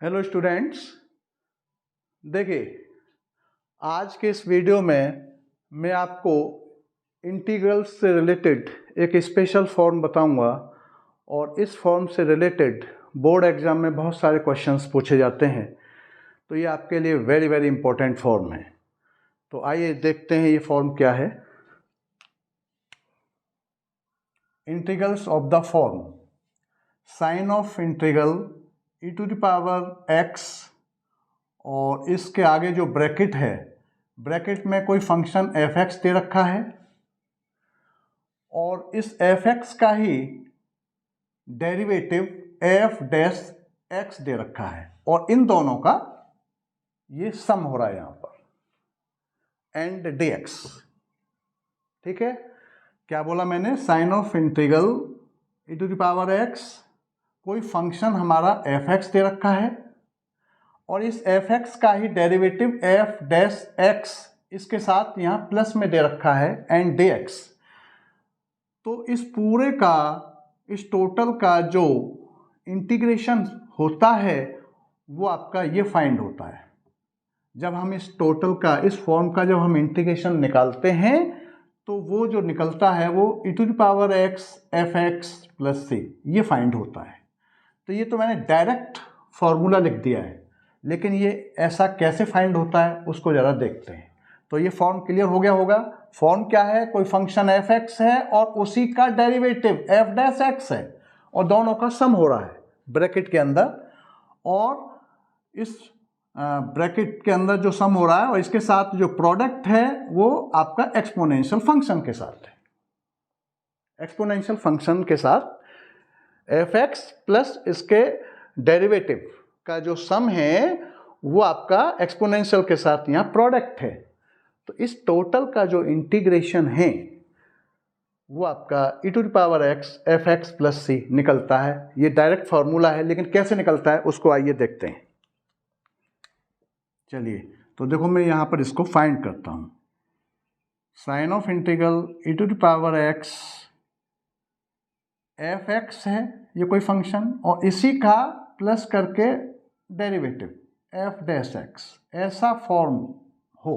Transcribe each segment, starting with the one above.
Hello students, देखिए आज के इस वीडियो में मैं आपको इंटीग्रल्स से रिलेटेड एक स्पेशल फॉर्म बताऊंगा और इस फॉर्म से रिलेटेड बोर्ड एग्जाम में बहुत सारे क्वेश्चंस पूछे जाते हैं। तो ये आपके लिए वेरी वेरी इंपॉर्टेंट फॉर्म है। तो आइए देखते हैं ये फॉर्म क्या है। Integrals of the form sign of integral e⁻x और इसके आगे जो ब्रैकेट है, ब्रैकेट में कोई फंक्शन f(x) दे रखा है और इस f(x) का ही डेरिवेटिव f'(x) दे रखा है और इन दोनों का ये सम हो रहा है यहां पर एंड dx। ठीक है, क्या बोला मैंने? साइन ऑफ इंटीग्रल e⁻x, कोई फंक्शन हमारा f(x) दे रखा है और इस f(x) का ही डेरिवेटिव f'(x) इसके साथ यहां प्लस में दे रखा है एंड dx। तो इस पूरे का, इस टोटल का जो इंटीग्रेशन होता है वो आपका ये फाइंड होता है। जब हम इस टोटल का, इस फॉर्म का जब हम इंटीग्रेशन निकालते हैं तो वो जो निकलता है वो e⁻x f(x) + c ये फाइंड होता है। तो ये तो मैंने डायरेक्ट फॉर्मूला लिख दिया है, लेकिन ये ऐसा कैसे फाइंड होता है उसको ज़रा देखते हैं। तो ये फॉर्म क्लियर हो गया होगा। फॉर्म क्या है? कोई फंक्शन f(x) है और उसी का डेरिवेटिव f'(x) है और दोनों का सम हो रहा है ब्रैकेट के अंदर, और इस ब्रैकेट के अंदर जो सम हो रहा है और इसके साथ जो प्रोडक्ट है वो आपका एक्सपोनेंशियल फंक्शन के साथ है। एक्सपोनेंशियल फंक्शन के साथ f(x) प्लस इसके डेरिवेटिव का जो सम है वो आपका एक्सपोनेंशियल के साथ यहाँ प्रोडक्ट है। तो इस टोटल का जो इंटीग्रेशन है वो आपका e⁻x f(x) + c निकलता है। ये डायरेक्ट फॉर्मूला है, लेकिन कैसे निकलता है उसको आइए देखते हैं। चलिए, तो देखो मैं यहाँ पर इसको फाइंड करता हूँ। Sign of integral e⁻x f(x) है ये कोई फंक्शन और इसी का प्लस करके डेरिवेटिव f'(x), ऐसा फॉर्म हो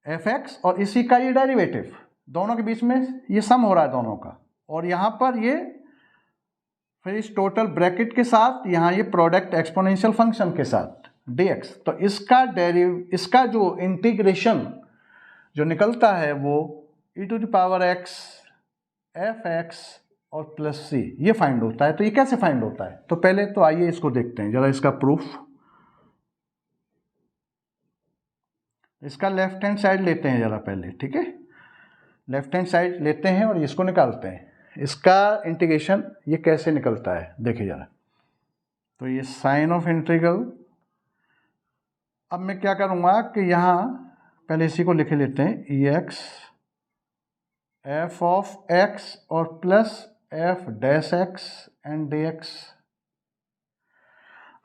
f(x) और इसी का ये डेरिवेटिव, दोनों के बीच में ये सम हो रहा है दोनों का, और यहाँ पर ये फिर इस टोटल ब्रैकेट के साथ यहाँ ये प्रोडक्ट एक्सपोनेंशियल फंक्शन के साथ dx। तो इसका जो इंटीग्रेशन जो निकलता है वो e⁻x f(x) और प्लस c ये फाइंड होता है। तो ये कैसे फाइंड होता है? तो पहले तो आइए इसको देखते हैं जरा, इसका प्रूफ। इसका लेफ्ट हैंड साइड लेते हैं जरा पहले, ठीक है? लेफ्ट हैंड साइड लेते हैं और इसको निकालते हैं। इसका इंटीग्रेशन ये कैसे निकलता है देखिए जरा। तो ये साइन ऑफ इंटीग्रल, अब मैं क्या करूँगा कि यहाँ पहले इसी को लिख लेते हैं ex f(x) और प्लस f'(x) एंड dx।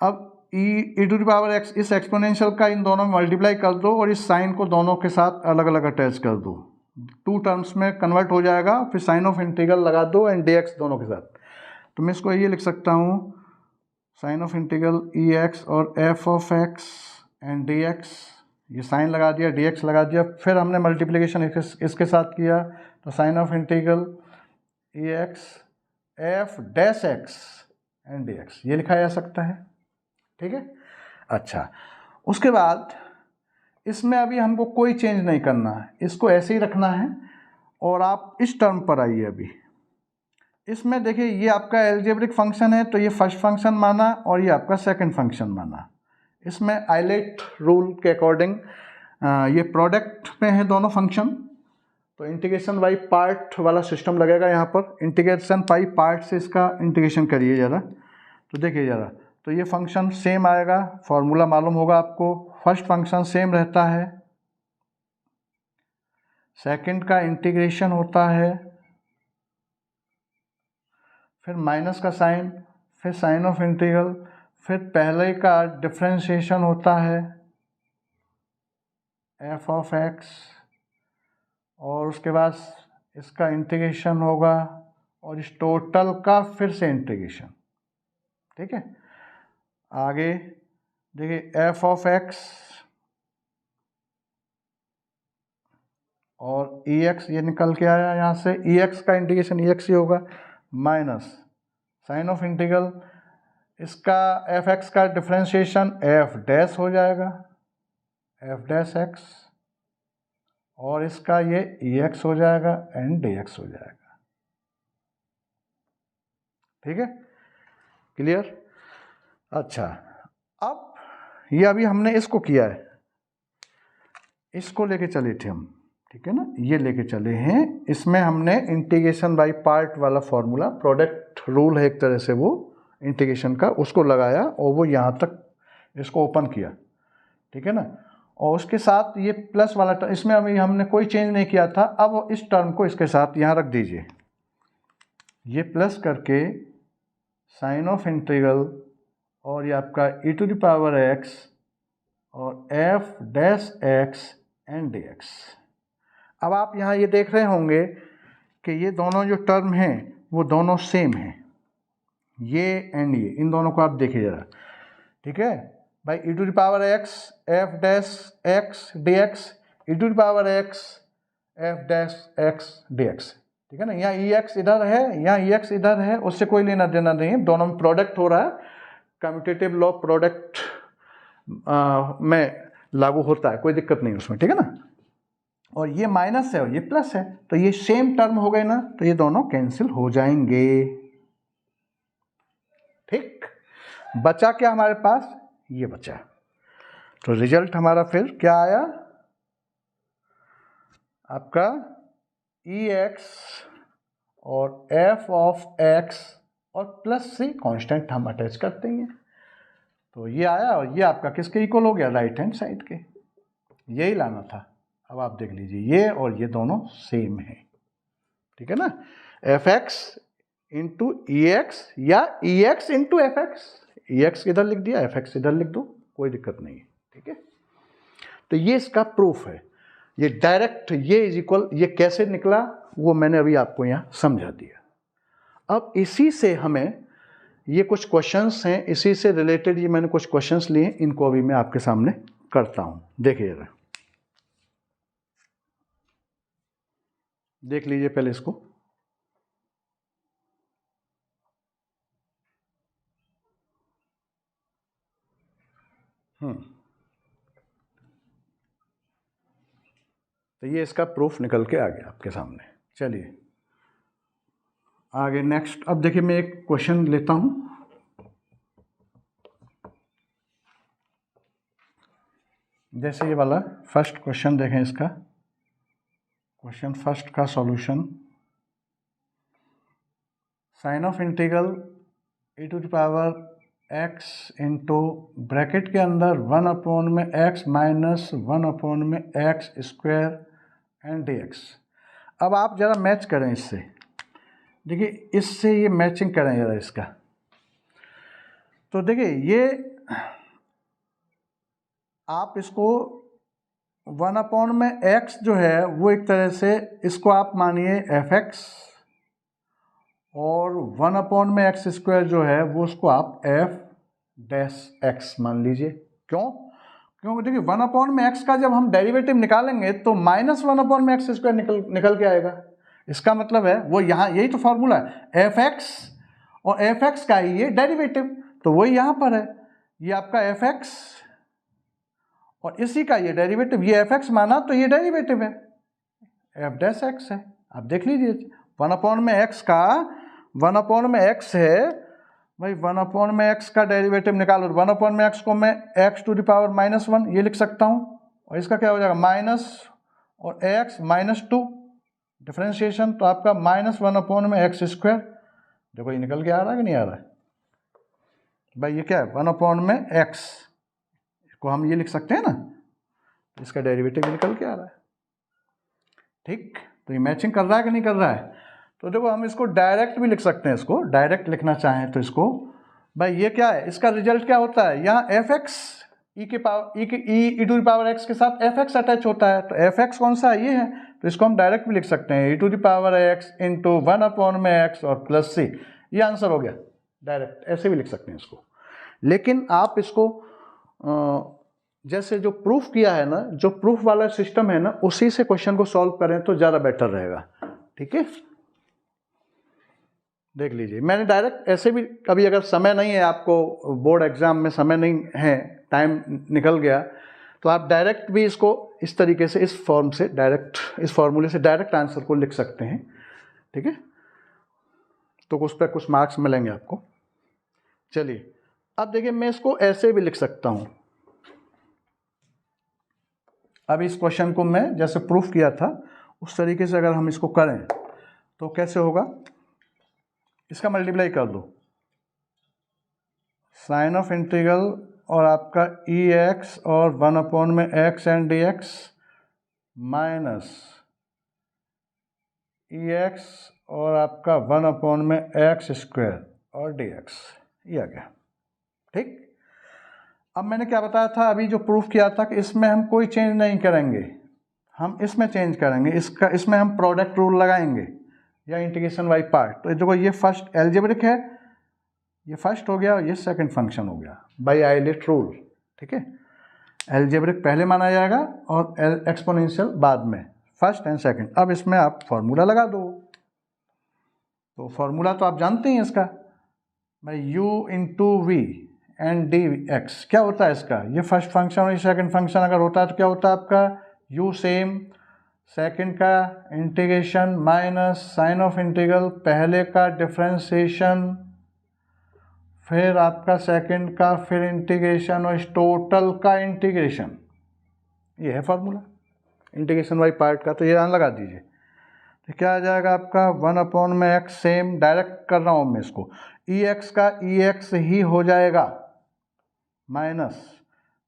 अब e⁻x इस एक्सपोनेंशियल का इन दोनों में मल्टीप्लाई कर दो और इस साइन को दोनों के साथ अलग अलग अटैच कर दो, टू टर्म्स में कन्वर्ट हो जाएगा। फिर साइन ऑफ इंटीग्रल लगा दो एंड dx दोनों के साथ। तो मैं इसको ये लिख सकता हूँ, साइन ऑफ इंटीग्रल ex और f(x) एंड dx, ये साइन लगा दिया, dx लगा दिया, फिर हमने मल्टीप्लिकेशन इसके साथ किया। तो sign of integral ex f'(x) and dx ये लिखा जा सकता है, ठीक है? अच्छा, उसके बाद इसमें अभी हमको कोई चेंज नहीं करना है, इसको ऐसे ही रखना है। और आप इस टर्म पर आइए। अभी इसमें देखिए ये आपका एल्जेब्रिक फंक्शन है, तो ये फर्स्ट फंक्शन माना और ये आपका सेकंड फंक्शन माना। इसमें आइलेट रूल के अकॉर्डिंग ये प्रोडक्ट में है दोनों फंक्शन, तो इंटीग्रेशन बाई पार्ट वाला सिस्टम लगेगा यहाँ पर। इंटीग्रेशन बाई पार्ट से इसका इंटीग्रेशन करिए ज़रा, तो देखिए ज़रा। तो ये फंक्शन सेम आएगा, फॉर्मूला मालूम होगा आपको। फर्स्ट फंक्शन सेम रहता है, सेकंड का इंटीग्रेशन होता है, फिर माइनस का साइन, फिर साइन ऑफ इंटीग्रल, फिर पहले का डिफ्रेंशिएशन होता है f(x) और उसके बाद इसका इंटीग्रेशन होगा और इस टोटल का फिर से इंटीग्रेशन, ठीक है? आगे देखिए एफ ऑफ एक्स और ई एक्स, ये निकल के आया यहाँ से, ई एक्स का इंटीग्रेशन ई एक्स ही होगा, माइनस साइन ऑफ इंटीग्रल इसका एफ एक्स का डिफ्रेंशिएशन एफ डैश हो जाएगा, एफ डैश एक्स, और इसका ये ई एक्स हो जाएगा एंड डी एक्स हो जाएगा। ठीक है, क्लियर। अच्छा, अब ये अभी हमने इसको किया है, इसको लेके चले थे हम, ठीक है ना, ये लेके चले हैं, इसमें हमने इंटीग्रेशन बाय पार्ट वाला फॉर्मूला, प्रोडक्ट रूल है एक तरह से वो इंटीग्रेशन का, उसको लगाया और वो यहाँ तक इसको ओपन किया, ठीक है ना, और उसके साथ ये प्लस वाला टर्म, इसमें अभी हमने कोई चेंज नहीं किया था, अब इस टर्म को इसके साथ यहाँ रख दीजिए, ये प्लस करके साइन ऑफ इंटीग्रल और ये आपका e to the power x और F dash x and d x. अब आप यहाँ ये देख रहे होंगे कि ये दोनों जो टर्म हैं वो दोनों सेम हैं, ये एंड ये, इन दोनों को आप देखिए ज़रा, ठीक है भाई, e to the power x f dash x d x, e to the power x f dash x d x, ठीक है ना, यहाँ ई एक्स इधर है, यहाँ ई एक्स इधर है, उससे कोई लेना देना नहीं है, दोनों में प्रोडक्ट हो रहा है, कम्यूटेटिव लॉ प्रोडक्ट में लागू होता है, कोई दिक्कत नहीं उसमें, ठीक है ना, और ये माइनस है और ये प्लस है, तो ये सेम टर्म हो गए ना, तो ये दोनों कैंसिल हो जाएंगे। ठीक, बचा क्या हमारे पास, ये बचा, तो रिजल्ट हमारा फिर क्या आया, आपका ई एक्स और एफ ऑफ एक्स और प्लस से कांस्टेंट हम अटैच करते हैं, तो ये आया, और ये आपका किसके इक्वल हो गया, राइट हैंड साइड के, यही लाना था। अब आप देख लीजिए, ये और ये दोनों सेम है, ठीक है ना, एफ एक्स इंटू ई एक्स या ई x into F x, e x इधर लिख दिया, एफ एक्स इधर लिख दो, कोई दिक्कत नहीं है, ठीक है। तो ये इसका प्रूफ है, ये डायरेक्ट, ये इज इक्वल, ये कैसे निकला वो मैंने अभी आपको यहाँ समझा दिया। अब इसी से हमें ये कुछ क्वेश्चंस हैं, इसी से रिलेटेड ये मैंने कुछ क्वेश्चंस लिए, इनको अभी मैं आपके सामने करता हूँ, देखिएगा, देख लीजिए पहले इसको। तो ये इसका प्रूफ निकल के आ गया आपके सामने। चलिए आगे नेक्स्ट, अब देखिए मैं एक क्वेश्चन लेता हूं, जैसे ये वाला फर्स्ट क्वेश्चन देखें, इसका क्वेश्चन फर्स्ट का solution, sign of integral e to the power x into bracket के अंदर 1 में x माइनस 1 में x स्क्वायर एंड dx। अब आप ज़रा मैच करें इससे, देखिए इससे ये मैचिंग करें ज़रा इसका, तो देखिए ये आप इसको 1 में x जो है वो एक तरह से इसको आप मानिए fx, और 1 में x स्क्वायर जो है वो उसको आप f डैश x मान लीजिए। क्योंकि देखिए 1 में x का जब हम डेरिवेटिव निकालेंगे तो -1 में x स्क्वायर निकल के आएगा, इसका मतलब है वो यहाँ, यही तो फॉर्मूला है, fx और fx का ही ये डेरिवेटिव, तो वही यहाँ पर है, ये आपका fx और इसी का ये डेरिवेटिव, ये fx माना तो ये डेरिवेटिव है, f डैश x है, आप देख लीजिए 1 में x का 1 में x है भाई, 1 में x का डेरिवेटिव निकालो, 1 में x को मैं x टू द पावर -1 ये लिख सकता हूँ, और इसका क्या हो जाएगा माइनस और x -2 डिफ्रेंशिएशन, तो आपका -1 में x स्क्वायर, देखो ये निकल के आ रहा है कि नहीं आ रहा है भाई, ये क्या है 1 में x को हम ये लिख सकते हैं ना, तो इसका डेरिवेटिव निकल के आ रहा है। ठीक, तो ये मैचिंग कर रहा है कि नहीं कर रहा है, तो देखो हम इसको डायरेक्ट भी लिख सकते हैं, इसको डायरेक्ट लिखना चाहें तो इसको भाई ये क्या है, इसका रिजल्ट क्या होता है, यहाँ f x e to the power x के साथ एफ एक्स अटैच होता है, तो एफ एक्स कौन सा है, ये है, तो इसको हम डायरेक्ट भी लिख सकते हैं e to the power x into 1 में एक्स और प्लस सी, ये आंसर हो गया, डायरेक्ट ऐसे भी लिख सकते हैं इसको। लेकिन आप इसको जैसे जो प्रूफ किया है ना, जो प्रूफ वाला सिस्टम है ना, उसी से क्वेश्चन को सॉल्व करें तो ज़्यादा बेटर रहेगा। ठीक है, देख लीजिए, मैंने डायरेक्ट ऐसे भी, कभी अगर समय नहीं है आपको, बोर्ड एग्जाम में समय नहीं है, टाइम निकल गया, तो आप डायरेक्ट भी इसको इस तरीके से, इस फॉर्म से डायरेक्ट, इस फॉर्मूले से डायरेक्ट आंसर को लिख सकते हैं। ठीक है, तो उस पर कुछ मार्क्स मिलेंगे आपको। चलिए अब देखिए, मैं इसको ऐसे भी लिख सकता हूं। अब इस क्वेश्चन को मैं जैसे प्रूफ किया था उस तरीके से अगर हम इसको करें तो कैसे होगा, इसका मल्टीप्लाई कर दो, साइन ऑफ इंटीग्रल और आपका ई एक्स और 1 में x and d x minus E x और आपका 1 में एक्स स्क्वायर और डी एक्स, ये आ गया। ठीक, अब मैंने क्या बताया था, अभी जो प्रूफ किया था कि इसमें हम कोई चेंज नहीं करेंगे, हम इसमें चेंज करेंगे, इसमें हम प्रोडक्ट रूल लगाएंगे या इंटीग्रेशन बाई पार्ट। तो देखो ये फर्स्ट एल्जेब्रिक है, ये फर्स्ट हो गया और ये सेकंड फंक्शन हो गया बाई आइलेट रूल। ठीक है, एल्जेब्रिक पहले माना जाएगा और एक्सपोनेंशियल बाद में, फर्स्ट एंड सेकंड। अब इसमें आप फॉर्मूला लगा दो, तो फॉर्मूला तो आप जानते हैं इसका, भाई u into v and d x. क्या होता है इसका, ये फर्स्ट फंक्शन और ये सेकंड फंक्शन अगर होता है तो क्या होता है आपका, u सेम, सेकंड का integration minus sign of integral, पहले का डिफरेंशिएशन, फिर आपका सेकंड का, फिर इंटीग्रेशन और इस टोटल का इंटीग्रेशन। ये है फॉर्मूला इंटीग्रेशन बाई पार्ट का, तो ये ध्यान लगा दीजिए। तो क्या आ जाएगा आपका 1 में एक्स, सेम डायरेक्ट कर रहा हूँ मैं इसको, ई एक्स का ई एक्स ही हो जाएगा माइनस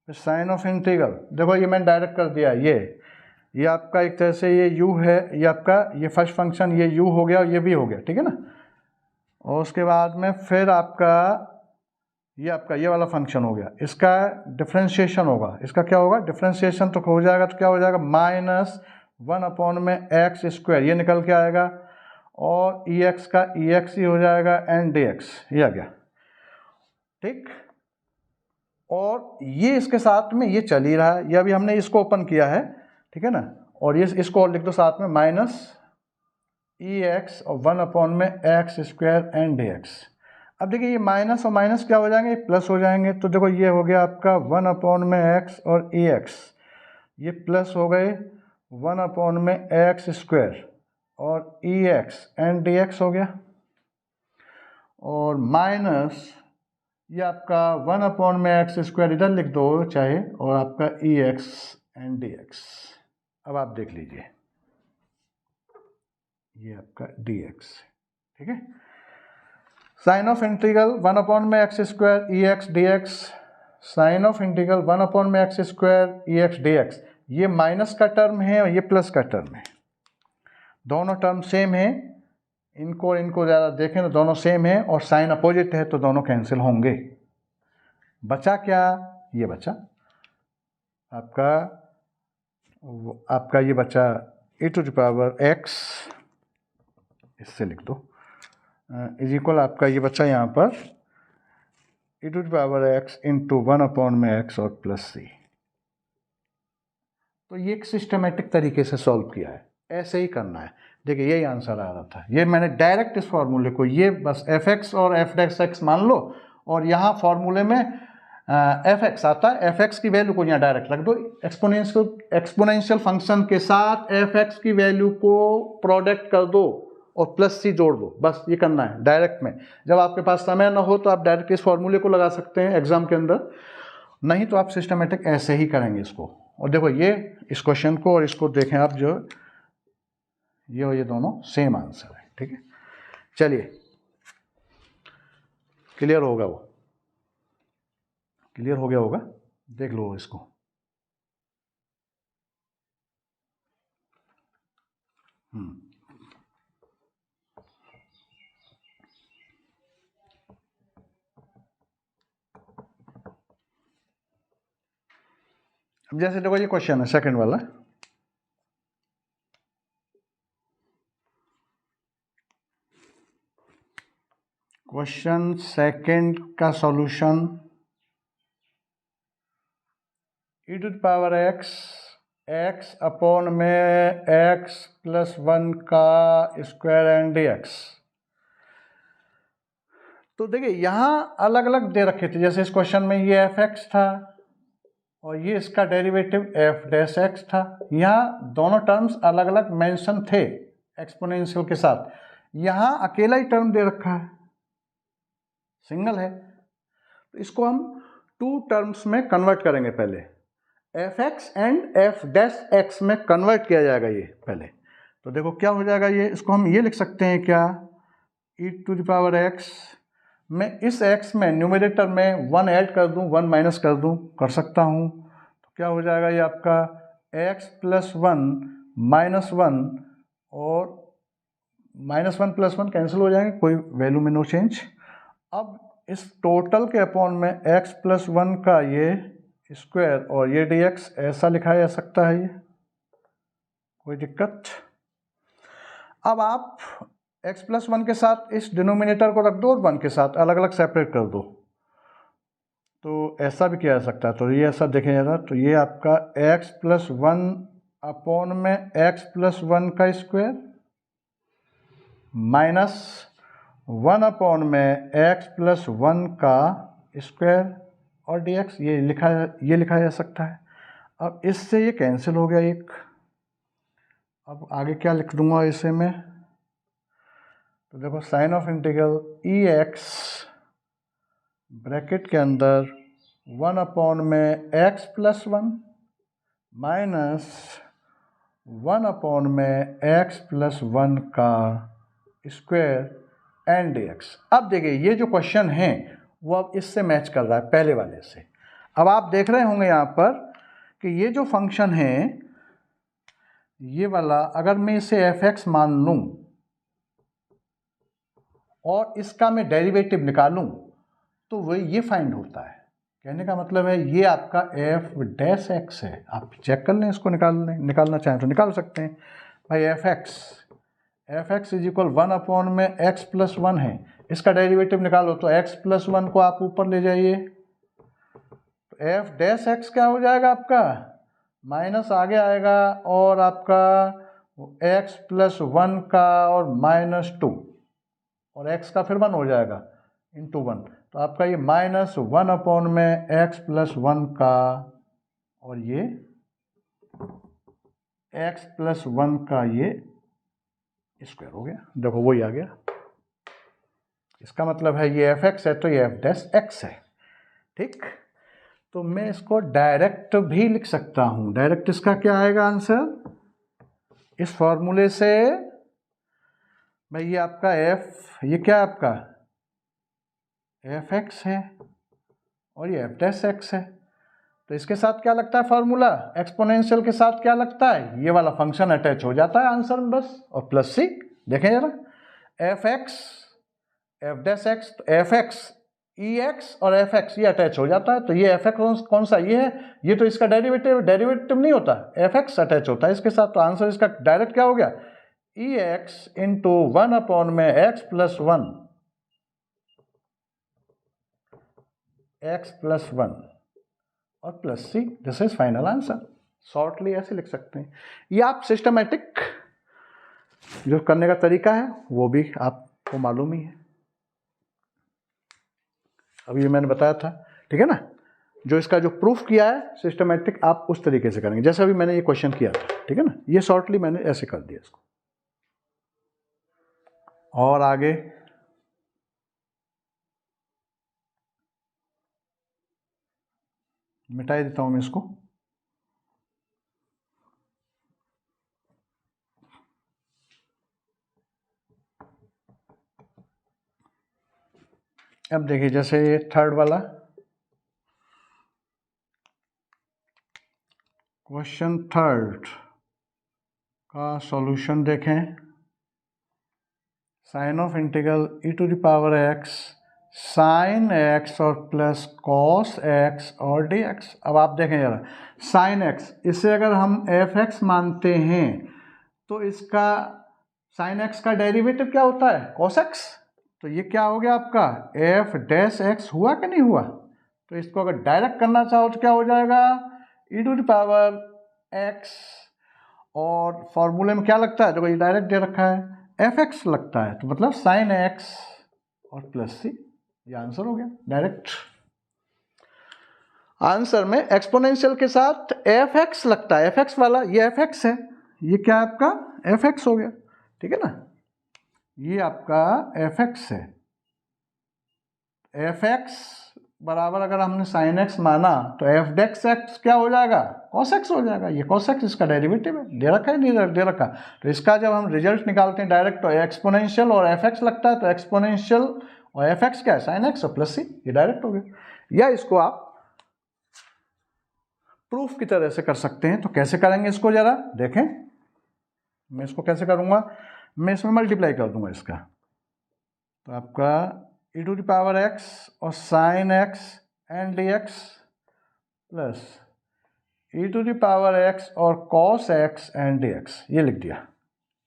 फिर साइन ऑफ इंटीग्रल, देखो ये मैंने डायरेक्ट कर दिया, ये आपका एक तरह से ये u है, ये आपका ये फर्स्ट फंक्शन ये u हो गया और ये v हो गया। ठीक है ना, और उसके बाद में फिर आपका ये वाला फंक्शन हो गया, इसका डिफ्रेंशिएशन होगा, इसका क्या होगा डिफ्रेंशिएशन, तो हो जाएगा, तो क्या हो जाएगा माइनस 1 में एक्स स्क्वायर, ये निकल के आएगा, और ई एक्स का ई एक्स ही हो जाएगा एंड डी एक्स, ये आ गया। ठीक, और ये इसके साथ में ये चल ही रहा है, ये अभी हमने इसको ओपन किया है। ठीक है ना, और ये इसको और लिख दो साथ में, माइनस ई एक्स और 1 में x square and d x. अब देखिए ये माइनस और माइनस क्या हो जाएंगे, प्लस हो जाएंगे, तो देखो ये हो गया आपका 1 में एक्स और ई एक्स, ये प्लस हो गए 1 में एक्स स्क्वायर और ई एक्स एंड डी एक्स हो गया, और माइनस ये आपका 1 में एक्स स्क्वायर इधर लिख दो चाहे, और आपका ई एक्स एंड डी एक्स। अब आप देख लीजिए ये आपका डी एक्स। ठीक है, साइन ऑफ इंटीग्रल 1 में x square e x d x, sign of integral 1 में x square e x d x, ये माइनस का टर्म है और ये प्लस का टर्म है, दोनों टर्म सेम है, इनको ज़्यादा देखें तो दोनों सेम है, और साइन अपोजिट है तो दोनों कैंसिल होंगे। बचा क्या, ये बचा आपका ये बचा e⁻x, इससे लिख दो, इज इक्वल आपका ये बचा यहाँ पर e⁻x इंटू 1 में x और प्लस c। तो ये एक सिस्टमेटिक तरीके से सॉल्व किया है, ऐसे ही करना है। देखिए यही आंसर आ रहा था, ये मैंने डायरेक्ट इस फॉर्मूले को, ये बस fx और f'(x) मान लो, और यहाँ फॉर्मूले में fx आता है, fx की वैल्यू को यहाँ डायरेक्ट रख दो, एक्सपोनेंशियल फंक्शन के साथ fx की वैल्यू को प्रोडक्ट कर दो और प्लस c जोड़ दो, बस ये करना है डायरेक्ट में। जब आपके पास समय ना हो तो आप डायरेक्ट इस फॉर्मूले को लगा सकते हैं एग्जाम के अंदर, नहीं तो आप सिस्टमेटिक ऐसे ही करेंगे इसको। और देखो ये इस क्वेश्चन को और इसको देखें आप, जो ये और ये दोनों सेम आंसर है। ठीक है, चलिए क्लियर होगा, वो क्लियर हो गया होगा, देख लो इसको। अब जैसे देखो ये क्वेश्चन है सेकंड वाला, क्वेश्चन सेकंड का solution e to the power x, x upon में एक्स प्लस 1 का स्क्वायर एंड डी एक्स। तो देखिए यहाँ अलग अलग दे रखे थे, जैसे इस क्वेश्चन में ये एफ एक्स था और ये इसका डेरिवेटिव एफ डैश एक्स था। यहाँ दोनों टर्म्स अलग अलग मेंशन थे एक्सपोनेंशियल के साथ, यहाँ अकेला ही टर्म दे रखा है, सिंगल है। तो इसको हम टू टर्म्स में कन्वर्ट करेंगे। पहले F x and F dash x में कन्वर्ट किया जाएगा ये पहले। तो देखो क्या हो जाएगा, ये इसको हम ये लिख सकते हैं क्या, ई टू द पावर एक्स में इस x में न्यूमरेटर में 1 ऐड कर दूं, 1 माइनस कर दूं, कर सकता हूं। तो क्या हो जाएगा ये आपका x प्लस 1 माइनस 1 और माइनस 1 प्लस 1 कैंसिल हो जाएंगे, कोई वैल्यू में नो चेंज। अब इस टोटल के अपॉन में x प्लस 1 का ये स्क्वायर और ये dx ऐसा लिखा जा सकता है, ये कोई दिक्कत। अब आप x प्लस 1 के साथ इस डिनोमिनेटर को रख दो और 1 के साथ अलग अलग सेपरेट कर दो, तो ऐसा भी किया जा सकता है। तो ये ऐसा देखें ज़रा, तो ये आपका x प्लस 1 अपॉन में x प्लस 1 का स्क्वायर माइनस 1 अपॉन में x प्लस 1 का स्क्वायर और dx, ये लिखा जा सकता है। अब इससे ये कैंसिल हो गया एक। अब आगे क्या लिख दूंगा इसे मैं, तो देखो sign of integral e x bracket के अंदर 1 अपॉन में x प्लस 1 माइनस 1 अपॉन में x प्लस 1 का स्क्वायर एंड dx। अब देखिए ये जो क्वेश्चन है वो अब इससे मैच कर रहा है पहले वाले से। अब आप देख रहे होंगे यहाँ पर कि ये जो फंक्शन है ये वाला, अगर मैं इसे एफ एक्स मान लूँ और इसका मैं डेरिवेटिव निकालूं तो वही ये फाइंड होता है। कहने का मतलब है ये आपका एफ डैश एक्स है। आप चेक कर लें, इसको निकालना चाहें तो निकाल सकते हैं। भाई F x is equal 1 upon में एक्स प्लस 1 है, इसका डेरिवेटिव निकालो तो एक्स प्लस 1 को आप ऊपर ले जाइए, तो एफ डैश एक्स क्या हो जाएगा आपका, माइनस आगे आएगा और आपका एक्स प्लस 1 का और माइनस 2 और x का फिर 1 हो जाएगा इंटू 1, तो आपका ये माइनस 1 अपॉन में x प्लस 1 का और ये x प्लस 1 का ये स्क्वायर हो गया। देखो वही आ गया। इसका मतलब है ये एफ एक्स है तो ये एफ डैश एक्स है। ठीक, तो मैं इसको डायरेक्ट भी लिख सकता हूं। डायरेक्ट इसका क्या आएगा आंसर, इस फॉर्मूले से भाई ये आपका f, ये क्या आपका एफ एक्स है और ये एफ डैश एक्स है, तो इसके साथ क्या लगता है फॉर्मूला, एक्सपोनेंशियल के साथ क्या लगता है, ये वाला फंक्शन अटैच हो जाता है आंसर में बस, और प्लस सी। देखें जरा, F x f dash x, तो एफ एक्स ई एक्स और एफ एक्स ये अटैच हो जाता है। तो ये एफ एक्स कौन सा, ये है, ये तो इसका डेरिवेटिव नहीं होता, एफ एक्स अटैच होता है इसके साथ। तो आंसर इसका डायरेक्ट क्या हो गया, ई एक्स इंटू 1 अपॉन में एक्स प्लस 1, एक्स प्लस 1 और plus c. This is final answer. Shortly ऐसे लिख सकते हैं। ये आप सिस्टमैटिक जो करने का तरीका है वो भी आपको मालूम ही है, अभी ये मैंने बताया था। ठीक है ना, जो इसका जो प्रूफ किया है सिस्टमैटिक आप उस तरीके से करेंगे जैसे अभी मैंने ये क्वेश्चन किया था। ठीक है ना, ये शॉर्टली मैंने ऐसे कर दिया इसको। और आगे मिटा देता हूं मैं इसको। अब देखिए जैसे ये थर्ड वाला क्वेश्चन, थर्ड का सॉल्यूशन देखें। Sign of integral e to the power x sine x और प्लस कॉस एक्स और डी एक्स। अब आप देखें जरा, साइन एक्स, इसे अगर हम एफ एक्स मानते हैं तो इसका साइन एक्स का डेरिवेटिव क्या होता है, कॉस एक्स। तो ये क्या हो गया आपका एफ डैश एक्स, हुआ कि नहीं हुआ। तो इसको अगर डायरेक्ट करना चाहो तो क्या हो जाएगा, ई टू द पावर एक्स, और फॉर्मूले में क्या लगता है, देखो ये डायरेक्ट दे रखा है एफ एक्स लगता है, तो मतलब साइन एक्स और प्लस सी, ये आंसर हो गया डायरेक्ट। आंसर में एक्सपोनेंशियल के साथ एफ एक्स लगता है, एफ एक्स वाला ये एफ एक्स है, ये क्या आपका एफ एक्स हो गया, ठीक है ना, ये आपका एफ एक्स है। एफ एक्स बराबर अगर हमने साइन एक्स माना तो एफ डेक्स एक्स क्या हो जाएगा, कॉस एक्स हो जाएगा, ये कॉस एक्स इसका डेरिवेटिव है, दे रखा है नहीं दे रखा, तो इसका जब हम रिजल्ट निकालते हैं डायरेक्ट तो एक्सपोनेंशियल और एफ एक्स लगता है, तो एक्सपोनेंशियल और एफ एक्स क्या है साइन एक्स और प्लस सी, ये डायरेक्ट हो गया। या इसको आप प्रूफ की तरह से कर सकते हैं, तो कैसे करेंगे इसको जरा देखें। मैं इसको कैसे करूँगा, मैं इसमें मल्टीप्लाई कर दूंगा इसका, तो आपका e to the power x और sine x and d x plus e to the power x और cos x and d x, ये लिख दिया।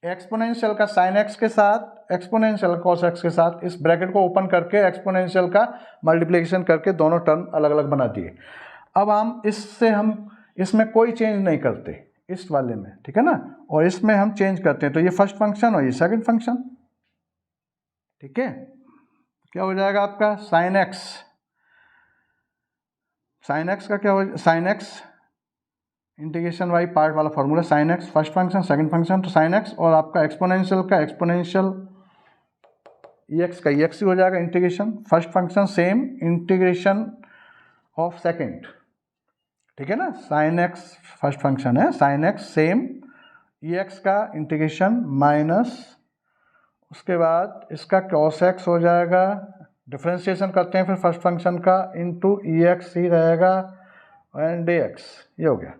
एक्सपोनेंशियल का साइन एक्स के साथ, एक्सपोनेंशियल कॉस एक्स के साथ, इस ब्रैकेट को ओपन करके एक्सपोनेंशियल का मल्टीप्लिकेशन करके दोनों टर्म अलग अलग बना दिए। अब हम इसमें कोई चेंज नहीं करते इस वाले में, ठीक है ना, और इसमें हम चेंज करते हैं, तो ये फर्स्ट फंक्शन और ये सेकंड फंक्शन, ठीक है। क्या हो जाएगा आपका साइन एक्स, साइन एक्स का क्या हो, sine x integration by part वाला formula, sine x first function second function, तो साइन एक्स, और आपका एक्सपोनेंशियल का एक्सपोनेंशियल ई एक्स का ई एक्स ही हो जाएगा, integration first function same integration of second, ठीक है ना, साइन एक्स फर्स्ट फंक्शन है, साइन एक्स सेम ई एक्स का इंटीग्रेशन माइनस, उसके बाद इसका कॉस एक्स हो जाएगा, डिफ्रेंशिएशन करते हैं फिर फर्स्ट फंक्शन का, इनटू ई एक्स ही रहेगा एंड डी एक्स, ये हो गया,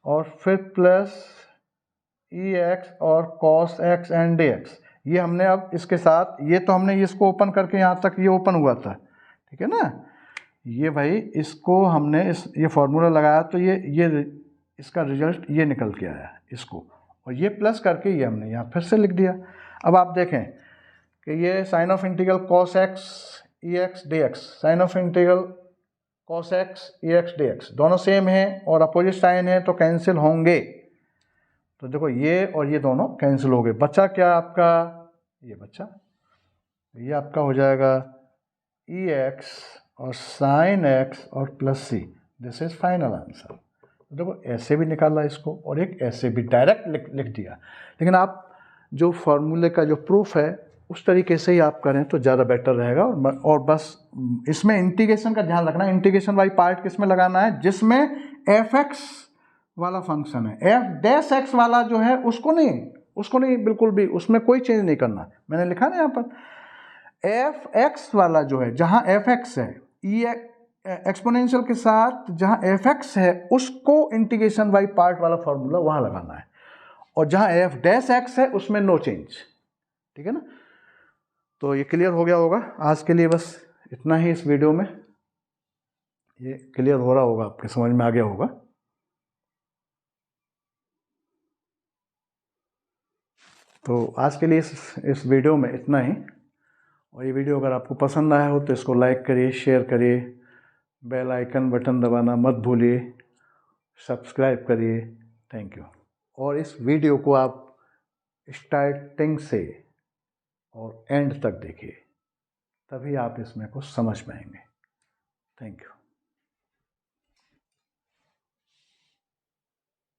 और फिर प्लस ई एक्स और cos x and d x, ये हमने अब इसके साथ, ये तो हमने इसको ओपन करके यहाँ तक ये ओपन हुआ था, ठीक है ना, ये भाई इसको हमने ये फॉर्मूला लगाया तो ये इसका रिजल्ट ये निकल के आया इसको, और ये प्लस करके ये हमने यहाँ फिर से लिख दिया। अब आप देखें कि ये sign of integral cos x e x d x, sign of integral cos x e x d x दोनों सेम है और अपोजिट साइन है, तो कैंसिल होंगे, तो देखो ये और ये दोनों कैंसिल हो गए, बचा क्या आपका, ये बचा, ये आपका हो जाएगा ई एक्स और साइन एक्स और plus c, this is final answer. देखो ऐसे भी निकाला इसको और एक ऐसे भी डायरेक्ट लिख दिया, लेकिन आप जो फॉर्मूले का जो प्रूफ है उस तरीके से ही आप करें तो ज़्यादा बेटर रहेगा। और बस इसमें इंटीग्रेशन का ध्यान रखना है, इंटीग्रेशन वाई पार्ट किसमें लगाना है, जिसमें एफ एक्स वाला फंक्शन है, एफ डैश एक्स वाला जो है उसको नहीं बिल्कुल भी, उसमें कोई चेंज नहीं करना, मैंने लिखा ना यहाँ पर एफ एक्स वाला जो है, जहाँ एफ एक्स है ई एक्सपोनेंशियल के साथ जहाँ एफ एक्स है उसको इंटीग्रेशन बाई पार्ट वाला फॉर्मूला वहाँ लगाना है, और जहाँ एफ डैश एक्स है उसमें नो चेंज, ठीक है ना। तो ये क्लियर हो गया होगा, आज के लिए बस इतना ही इस वीडियो में, ये क्लियर हो रहा होगा, आपके समझ में आ गया होगा। तो आज के लिए इस वीडियो में इतना ही, और ये वीडियो अगर आपको पसंद आया हो तो इसको लाइक करिए, शेयर करिए, बेल आइकन बटन दबाना मत भूलिए, सब्सक्राइब करिए, थैंक यू। और इस वीडियो को आप स्टार्टिंग से और एंड तक देखिए, तभी आप इसमें कुछ समझ पाएंगे। Thank you.